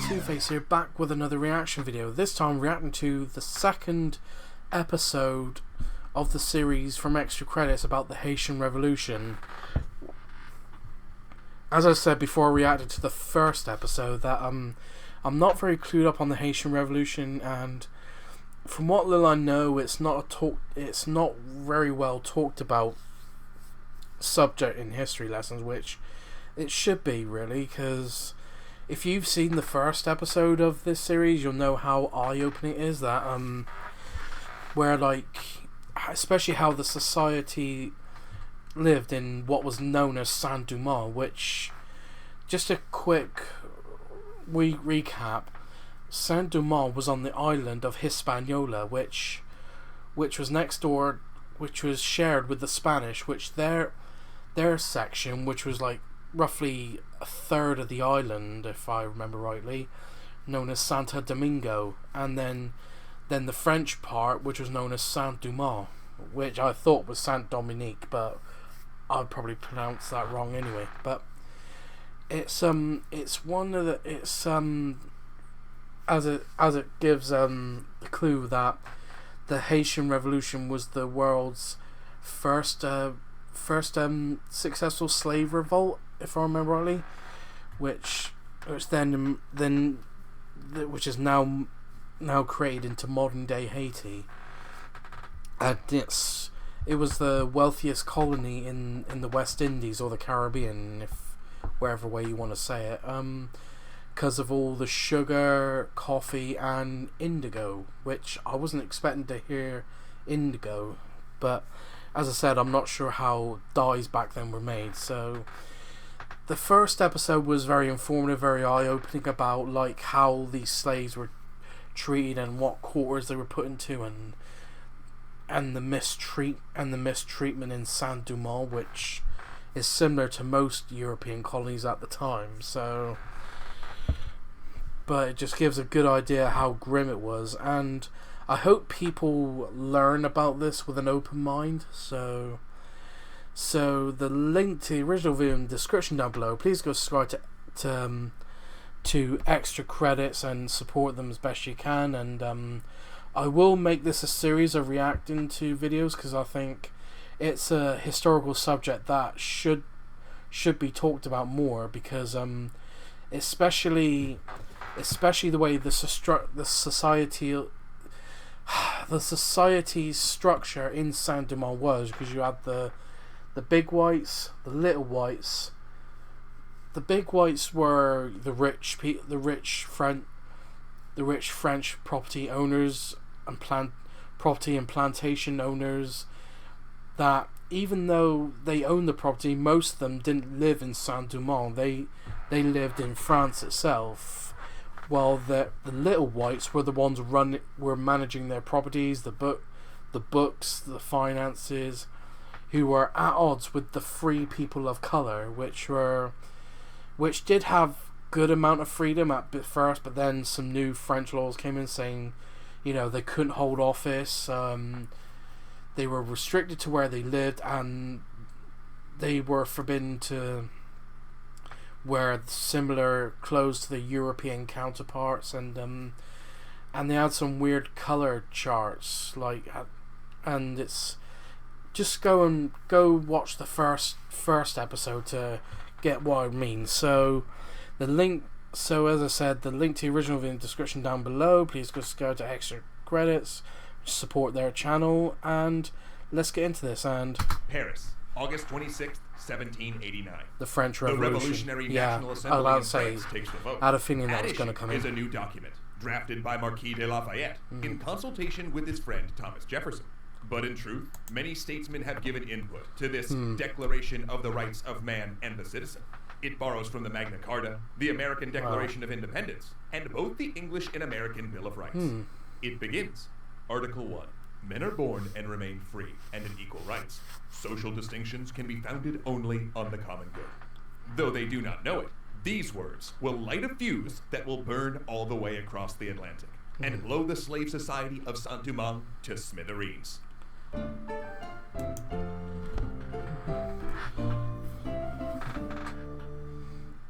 Two-Face here, back with another reaction video. This time reacting to the second episode of the series from Extra Credits about the Haitian Revolution. As I said before I reacted to the first episode, that I'm not very clued up on the Haitian Revolution, and from what little I know, it's not very well talked about subject in history lessons, which it should be, really, because if you've seen the first episode of this series, you'll know how eye-opening it is, that where, like, especially how the society lived in what was known as Saint-Domingue, which, just a quick recap, Saint-Domingue was on the island of Hispaniola, which was next door, which was shared with the Spanish, which their section, which was like roughly a third of the island, if I remember rightly, known as Santo Domingo, and then the French part, which was known as Saint-Domingue, which I thought was Saint Dominique, but I'd probably pronounce that wrong anyway. But it's one of the as it gives the clue that the Haitian Revolution was the world's first successful slave revolt, if I remember rightly, which is now created into modern day Haiti, and it was the wealthiest colony in the West Indies or the Caribbean, wherever way you want to say it, because of all the sugar, coffee, and indigo, which I wasn't expecting to hear indigo, but as I said, I'm not sure how dyes back then were made. So the first episode was very informative, very eye-opening about like how these slaves were treated and what quarters they were put into, and the mistreatment in Saint-Domingue, which is similar to most European colonies at the time. So, but it just gives a good idea how grim it was, and I hope people learn about this with an open mind. So the link to the original video in the description down below. Please go subscribe to Extra Credits and support them as best you can. And I will make this a series of reacting to videos, because I think it's a historical subject that should be talked about more, because especially the way the society's structure in Saint-Domingue was, because you had the big whites, the little whites. The big whites were the rich French property owners and plantation owners, that even though they owned the property, most of them didn't live in Saint-Domingue. They lived in France itself. While the little whites were the ones were managing their properties, the books, the finances, who were at odds with the free people of color, which did have good amount of freedom at first, but then some new French laws came in saying, they couldn't hold office, they were restricted to where they lived, and they were forbidden to wear similar clothes to the European counterparts, and they had some weird color charts, and it's just go watch the first episode to get what I mean. So as I said, the link to the original video in the description down below. Please go to Extra Credits, support their channel, and let's get into this. And Paris, August 26th, 1789. The French Revolution. The Revolutionary National Assembly in France takes the vote. I had a feeling that was going to come in. Is a new document drafted by Marquis de Lafayette in consultation with his friend Thomas Jefferson. But in truth, many statesmen have given input to this Declaration of the Rights of Man and the Citizen. It borrows from the Magna Carta, the American Declaration of Independence, and both the English and American Bill of Rights. It begins. Article 1. Men are born and remain free and in equal rights. Social distinctions can be founded only on the common good. Though they do not know it, these words will light a fuse that will burn all the way across the Atlantic and blow the slave society of Saint-Domingue to smithereens.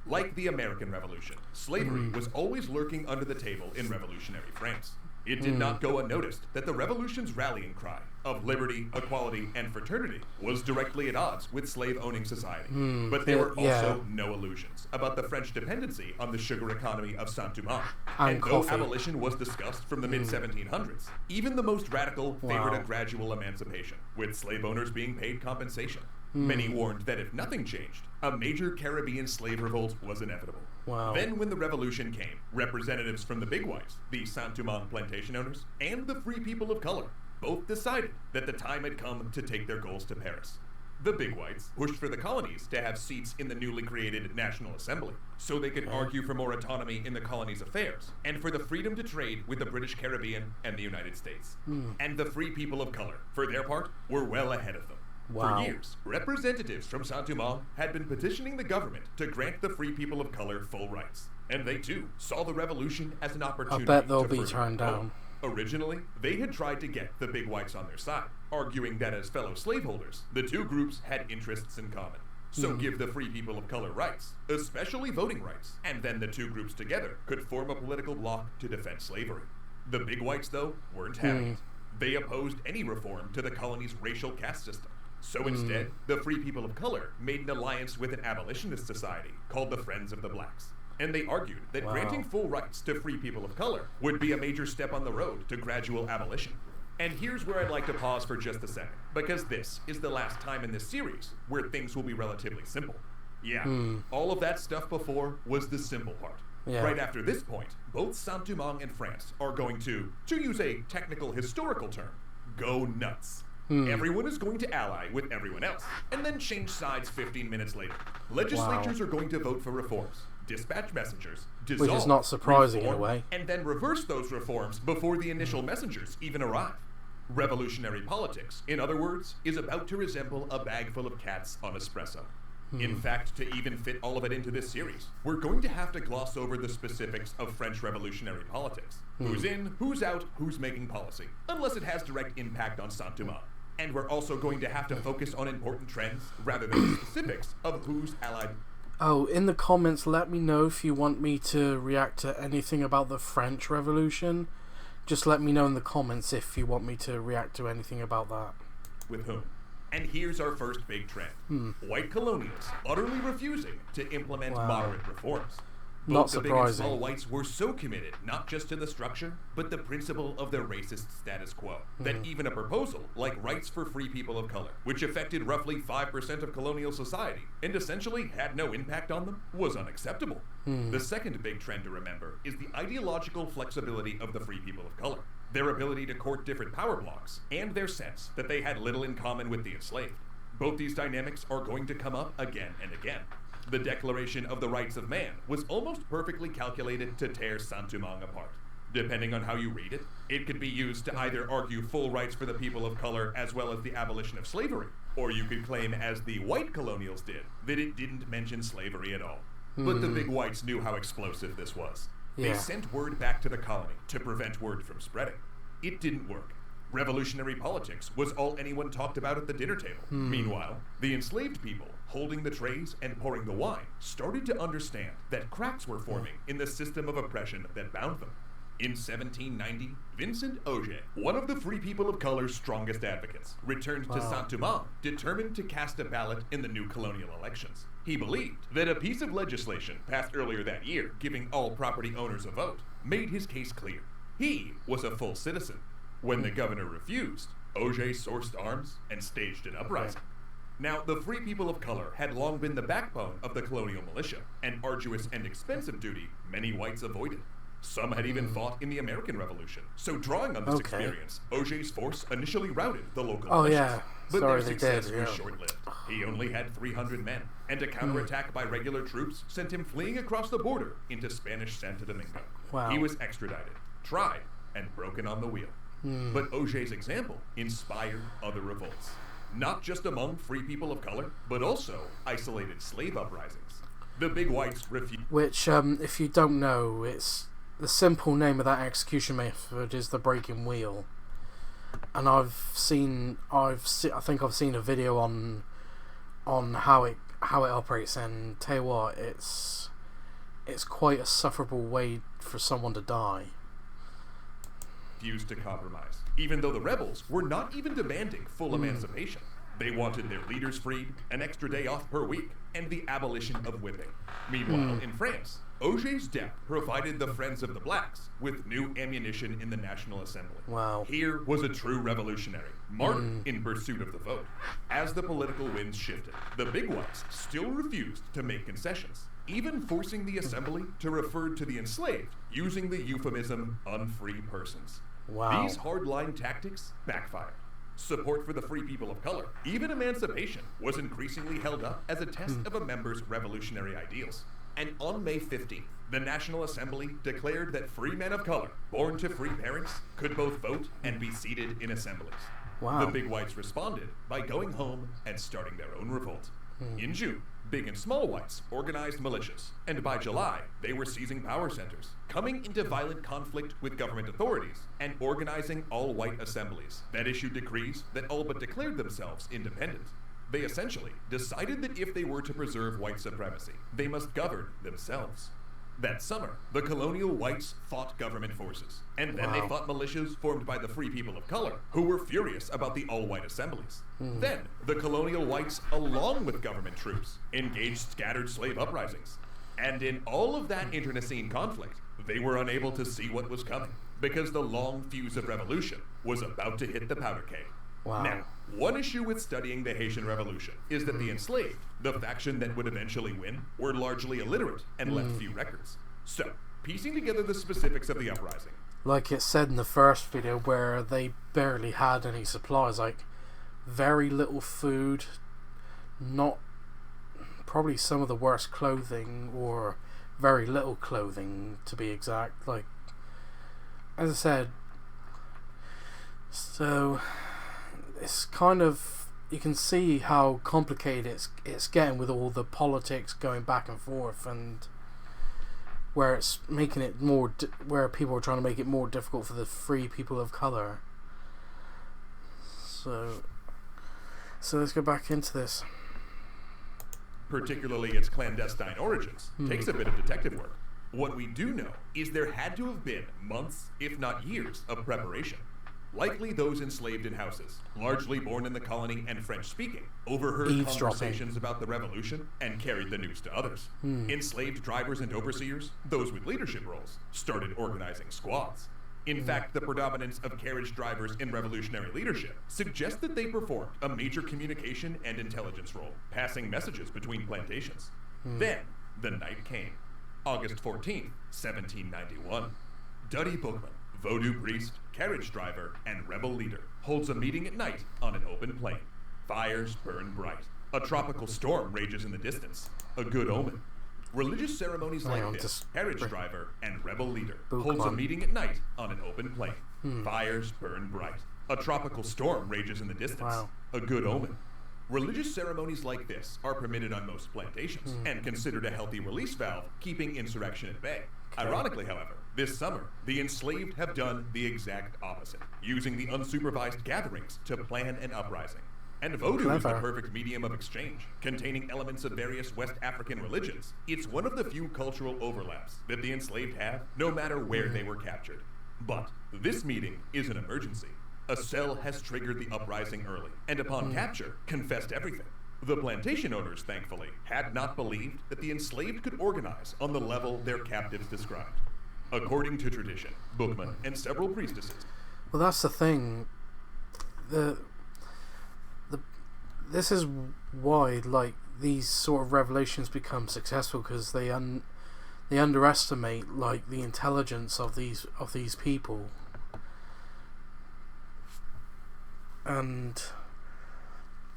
Like the American Revolution, slavery was always lurking under the table in revolutionary France. It did not go unnoticed that the revolution's rallying cry of liberty, equality, and fraternity was directly at odds with slave-owning society. But there were also no illusions about the French dependency on the sugar economy of Saint-Domingue. And though abolition was discussed from the mid-1700s, even the most radical favored a gradual emancipation, with slave owners being paid compensation. Many warned that if nothing changed, a major Caribbean slave revolt was inevitable. Then when the revolution came, representatives from the big whites, the Saint-Domingue plantation owners, and the free people of color both decided that the time had come to take their goals to Paris. The big whites pushed for the colonies to have seats in the newly created National Assembly, so they could argue for more autonomy in the colonies' affairs, and for the freedom to trade with the British Caribbean and the United States. And the free people of color, for their part, were well ahead of them. For years, representatives from Saint-Domingue had been petitioning the government to grant the free people of color full rights. And they, too, saw the revolution as an opportunity I bet they'll be turned down. Originally, they had tried to get the big whites on their side, arguing that as fellow slaveholders, the two groups had interests in common. So give the free people of color rights, especially voting rights, and then the two groups together could form a political bloc to defend slavery. The big whites, though, weren't having it. They opposed any reform to the colony's racial caste system. So instead, the free people of color made an alliance with an abolitionist society called the Friends of the Blacks. And they argued that granting full rights to free people of color would be a major step on the road to gradual abolition. And here's where I'd like to pause for just a second, because this is the last time in this series where things will be relatively simple. All of that stuff before was the simple part. Right after this point, both Saint-Domingue and France are going to use a technical historical term, go nuts. Everyone is going to ally with everyone else, and then change sides 15 minutes later. Legislatures are going to vote for reforms, dispatch messengers, dissolve, which is not surprising reform, in a way, and then reverse those reforms before the initial messengers even arrive. Revolutionary politics, in other words, is about to resemble a bag full of cats on espresso. In fact, to even fit all of it into this series, we're going to have to gloss over the specifics of French revolutionary politics. Who's in, who's out, who's making policy, unless it has direct impact on Saint-Domingue. And we're also going to have to focus on important trends rather than the specifics of who's allied. Oh, in the comments, let me know if you want me to react to anything about the French Revolution. Just let me know in the comments if you want me to react to anything about that. With whom? And here's our first big trend. White colonials utterly refusing to implement moderate reforms. Both the big and small whites were so committed not just to the structure, but the principle of their racist status quo, that even a proposal like rights for free people of color, which affected roughly 5% of colonial society and essentially had no impact on them, was unacceptable. The second big trend to remember is the ideological flexibility of the free people of color, their ability to court different power blocks, and their sense that they had little in common with the enslaved. Both these dynamics are going to come up again and again. The Declaration of the Rights of Man was almost perfectly calculated to tear Saint-Domingue apart. Depending on how you read it, it could be used to either argue full rights for the people of color as well as the abolition of slavery, or you could claim, as the white colonials did, that it didn't mention slavery at all. But the big whites knew how explosive this was. They sent word back to the colony to prevent word from spreading. It didn't work. Revolutionary politics was all anyone talked about at the dinner table. Meanwhile, the enslaved people, holding the trays and pouring the wine, started to understand that cracks were forming in the system of oppression that bound them. In 1790, Vincent Auger, one of the free people of color's strongest advocates, returned to Saint-Domingue, determined to cast a ballot in the new colonial elections. He believed that a piece of legislation passed earlier that year, giving all property owners a vote, made his case clear. He was a full citizen. When the governor refused, Auger sourced arms and staged an uprising. Now, the free people of color had long been the backbone of the colonial militia, an arduous and expensive duty many whites avoided. Some had even fought in the American Revolution. So drawing on this experience, Auger's force initially routed the local militias. But their success was short-lived. He only had 300 men, and a counterattack by regular troops sent him fleeing across the border into Spanish Santo Domingo. He was extradited, tried, and broken on the wheel. But Auger's example inspired other revolts, not just among free people of color, but also isolated slave uprisings. The big whites refused. Which, if you don't know, it's the simple name of that execution method is the breaking wheel. and I think I've seen a video on how it operates, and tell you what, it's quite a sufferable way for someone to die. Refused to compromise, even though the rebels were not even demanding full emancipation. They wanted their leaders freed, an extra day off per week, and the abolition of whipping. Meanwhile, in France, Auger's death provided the Friends of the Blacks with new ammunition in the National Assembly. Wow. Here was a true revolutionary, martyred in pursuit of the vote. As the political winds shifted, the big whites still refused to make concessions, even forcing the assembly to refer to the enslaved using the euphemism unfree persons. Wow. These hardline tactics backfired. Support for the free people of color, even emancipation, was increasingly held up as a test of a member's revolutionary ideals. And on May 15th, the National Assembly declared that free men of color, born to free parents, could both vote and be seated in assemblies. Wow. The big whites responded by going home and starting their own revolt. In June, big and small whites organized militias, and by July, they were seizing power centers, coming into violent conflict with government authorities, and organizing all-white assemblies that issued decrees that all but declared themselves independent. They essentially decided that if they were to preserve white supremacy, they must govern themselves. That summer, the colonial whites fought government forces, and then they fought militias formed by the free people of color, who were furious about the all-white assemblies. Then, the colonial whites, along with government troops, engaged scattered slave uprisings. And in all of that internecine conflict, they were unable to see what was coming, because the long fuse of revolution was about to hit the powder keg. Wow. Now, one issue with studying the Haitian Revolution is that the enslaved, the faction that would eventually win, were largely illiterate and left few records. So, piecing together the specifics of the uprising. Like it said in the first video, where they barely had any supplies, like very little food, not probably some of the worst clothing, or very little clothing to be exact. Like, as I said, so it's kind of, you can see how complicated it's getting with all the politics going back and forth, and where it's making it more where people are trying to make it more difficult for the free people of color. So let's go back into this. Particularly its clandestine origins, takes a bit of detective work. What we do know is there had to have been months, if not years, of preparation. Likely those enslaved in houses, largely born in the colony and French-speaking, overheard conversations about the revolution and carried the news to others. Enslaved drivers and overseers, those with leadership roles, started organizing squads. In fact, the predominance of carriage drivers in revolutionary leadership suggests that they performed a major communication and intelligence role, passing messages between plantations. Then, the night came. August 14th, 1791. Duddy Bookman, Vodou priest, carriage driver, and rebel leader, holds a meeting at night on an open plain. Fires burn bright. A tropical storm rages in the distance. A good omen. Religious ceremonies like this, carriage driver and rebel leader holds a meeting at night on an open plain. Fires burn bright. A tropical storm rages in the distance. A good omen. Religious ceremonies like this are permitted on most plantations and considered a healthy release valve, keeping insurrection at bay. Ironically, however, this summer, the enslaved have done the exact opposite, using the unsupervised gatherings to plan an uprising. And Vodou is the perfect medium of exchange, containing elements of various West African religions. It's one of the few cultural overlaps that the enslaved have, no matter where they were captured. But this meeting is an emergency. A cell has triggered the uprising early, and upon capture, confessed everything. The plantation owners, thankfully, had not believed that the enslaved could organize on the level their captives described. According to tradition, Bookman and several priestesses. Well, that's the thing. This is why, like, these sort of revolutions become successful, because they underestimate, like, the intelligence of these people. And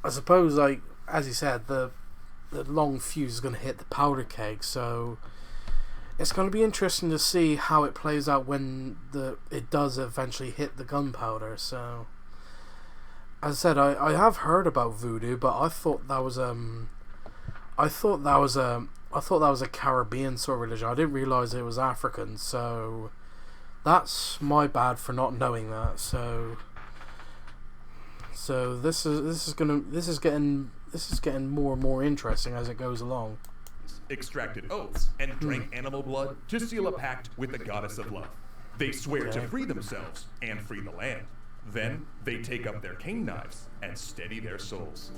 I suppose, like, as you said, the long fuse is going to hit the powder keg, so it's going to be interesting to see how it plays out when it does eventually hit the gunpowder. So, as I said, I have heard about voodoo, but I thought that was a Caribbean sort of religion. I didn't realize it was African, so that's my bad for not knowing that. So So this is getting more and more interesting as it goes along. Extracted oaths and drank animal blood to seal a pact with the goddess of love. They swear to free themselves and free the land. Then they take up their cane knives and steady their souls.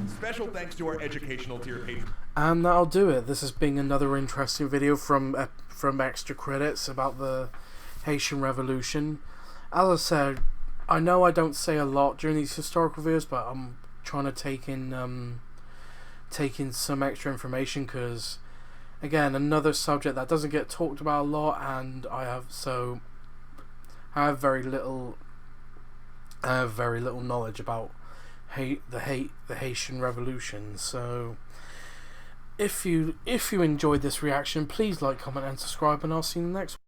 Special thanks to our educational tier patrons. And that'll do it. This has been another interesting video from Extra Credits about the Haitian Revolution. As I said, I know I don't say a lot during these historical videos, but I'm trying to take in some extra information because, again, another subject that doesn't get talked about a lot, and I have very little knowledge about the Haitian Revolution. So if you enjoyed this reaction, please like, comment and subscribe, and I'll see you in the next one.